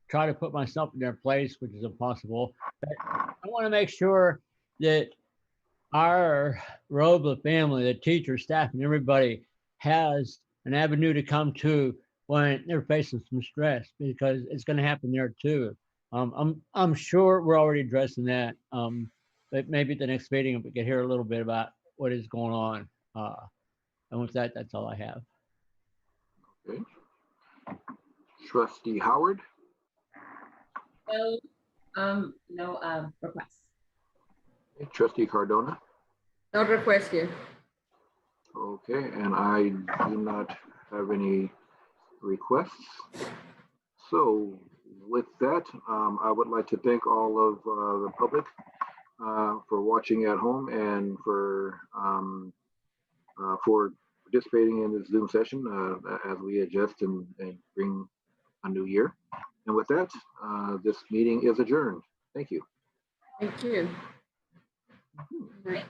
try to put myself in their place, which is impossible. But I want to make sure that our Robla family, the teachers, staff, and everybody has an avenue to come to when they're facing some stress, because it's going to happen there too. I'm sure we're already addressing that, but maybe at the next meeting we can hear a little bit about what is going on. And with that, that's all I have. Okay. Trustee Howard. No requests. Okay. Trustee Cardona. No request here. Okay, and I do not have any requests. So with that, I would like to thank all of the public for watching at home and for participating in this Zoom session as we adjust and bring a new year. And with that, this meeting is adjourned. Thank you. Thank you. Right.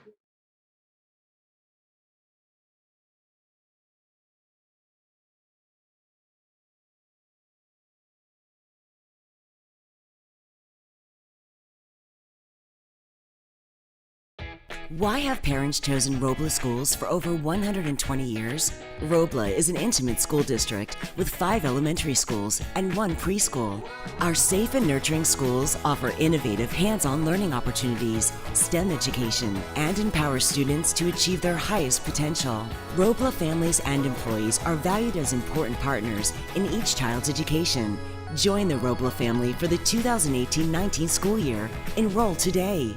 Why have parents chosen Robla schools for over 120 years? Robla is an intimate school district with 5 elementary schools and 1 preschool. Our safe and nurturing schools offer innovative hands-on learning opportunities, STEM education, and empower students to achieve their highest potential. Robla families and employees are valued as important partners in each child's education. Join the Robla family for the 2018-19 school year. Enroll today.